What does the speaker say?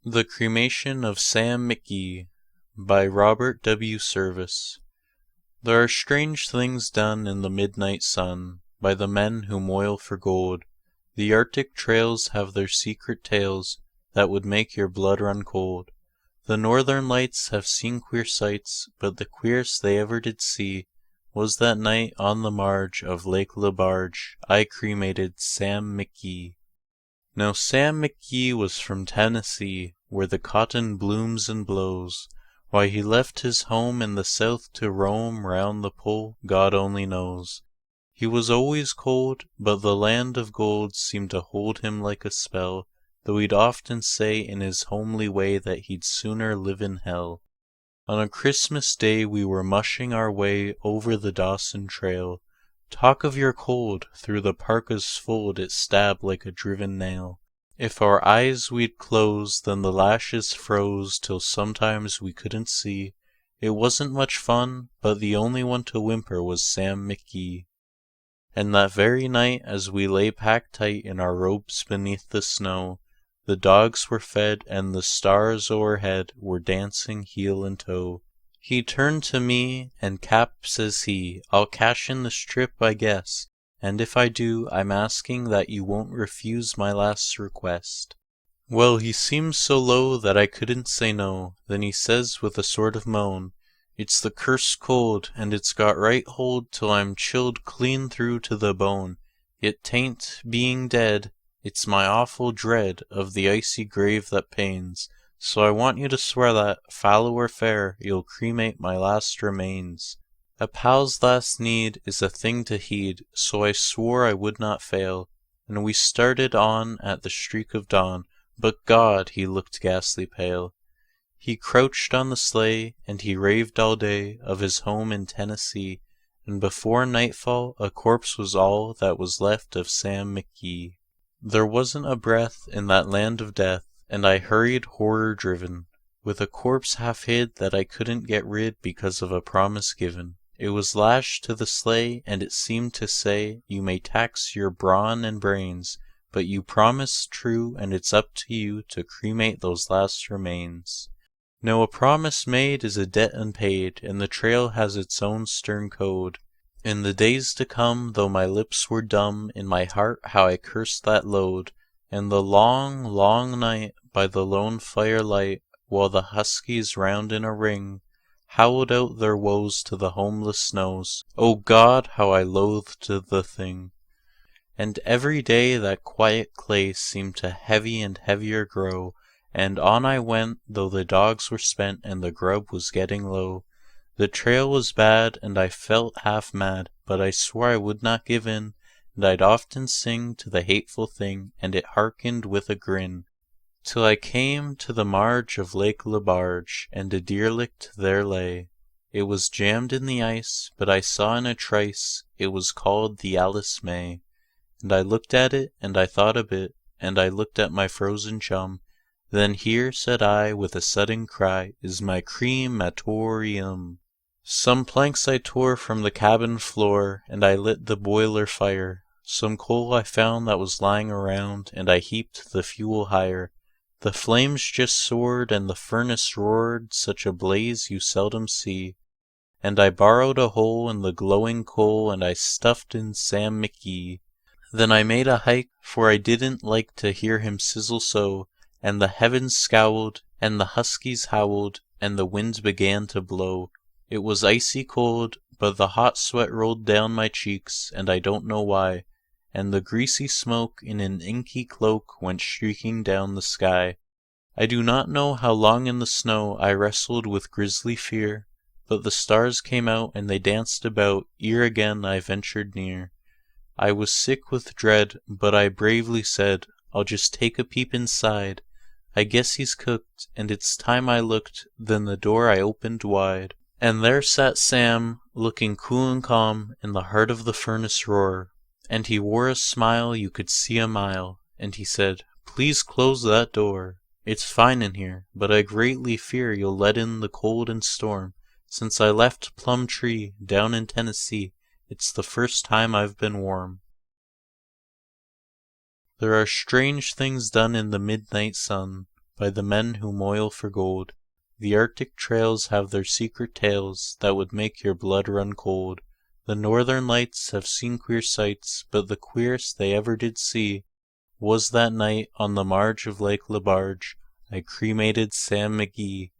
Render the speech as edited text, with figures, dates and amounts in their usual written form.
The Cremation of Sam McGee by Robert W. Service. There are strange things done in the midnight sun by the men who moil for gold. The Arctic trails have their secret tales that would make your blood run cold. The Northern Lights have seen queer sights, but the queerest they ever did see was that night on the marge of Lake Lebarge I cremated Sam McGee. Now Sam McGee was from Tennessee, where the cotton blooms and blows. Why he left his home in the South to roam round the pole, God only knows. He was always cold, but the land of gold seemed to hold him like a spell, though he'd often say in his homely way that he'd sooner live in hell. On a Christmas day we were mushing our way over the Dawson Trail. Talk of your cold, through the parka's fold it stabbed like a driven nail. If our eyes we'd close, then the lashes froze till sometimes we couldn't see. It wasn't much fun, but the only one to whimper was Sam McGee. And that very night, as we lay packed tight in our robes beneath the snow, the dogs were fed and the stars o'erhead were dancing heel and toe. He turned to me, and Cap, says he, I'll cash in this trip, I guess, and if I do, I'm asking that you won't refuse my last request. Well, he seemed so low that I couldn't say no. Then he says with a sort of moan, it's the cursed cold, and it's got right hold till I'm chilled clean through to the bone. Yet 'tain't being dead, it's my awful dread of the icy grave that pains. So I want you to swear that, foul or fair, you'll cremate my last remains. A pal's last need is a thing to heed, so I swore I would not fail, and we started on at the streak of dawn, but God, he looked ghastly pale. He crouched on the sleigh, and he raved all day of his home in Tennessee, and before nightfall a corpse was all that was left of Sam McGee. There wasn't a breath in that land of death, and I hurried horror-driven, with a corpse half hid that I couldn't get rid because of a promise given. It was lashed to the sleigh, and it seemed to say, you may tax your brawn and brains, but you promised true, and it's up to you to cremate those last remains. Now a promise made is a debt unpaid, and the trail has its own stern code. In the days to come, though my lips were dumb, in my heart how I cursed that load, and the long, long night, by the lone firelight, while the huskies round in a ring howled out their woes to the homeless snows. O God, how I loathed the thing! And every day that quiet clay seemed to heavy and heavier grow, and on I went, though the dogs were spent and the grub was getting low. The trail was bad, and I felt half mad, but I swore I would not give in, and I'd often sing to the hateful thing, and it hearkened with a grin, till I came to the marge of Lake Lebarge, and a derelict there lay. It was jammed in the ice, but I saw in a trice it was called the Alice May. And I looked at it, and I thought a bit, and I looked at my frozen chum. Then here, said I, with a sudden cry, is my crematorium. Some planks I tore from the cabin floor, and I lit the boiler fire. Some coal I found that was lying around, and I heaped the fuel higher. The flames just soared, and the furnace roared, such a blaze you seldom see. And I borrowed a hole in the glowing coal, and I stuffed in Sam McGee. Then I made a hike, for I didn't like to hear him sizzle so, and the heavens scowled, and the huskies howled, and the winds began to blow. It was icy cold, but the hot sweat rolled down my cheeks, and I don't know why, and the greasy smoke in an inky cloak went streaking down the sky. I do not know how long in the snow I wrestled with grisly fear, but the stars came out and they danced about ere again I ventured near. I was sick with dread, but I bravely said, I'll just take a peep inside. I guess he's cooked, and it's time I looked, then the door I opened wide. And there sat Sam, looking cool and calm in the heart of the furnace roar, and he wore a smile you could see a mile, and he said, please close that door. It's fine in here, but I greatly fear you'll let in the cold and storm. Since I left Plum Tree, down in Tennessee, it's the first time I've been warm. There are strange things done in the midnight sun by the men who moil for gold. The Arctic trails have their secret tales that would make your blood run cold. The Northern Lights have seen queer sights, but the queerest they ever did see was that night on the marge of Lake Lebarge I cremated Sam McGee.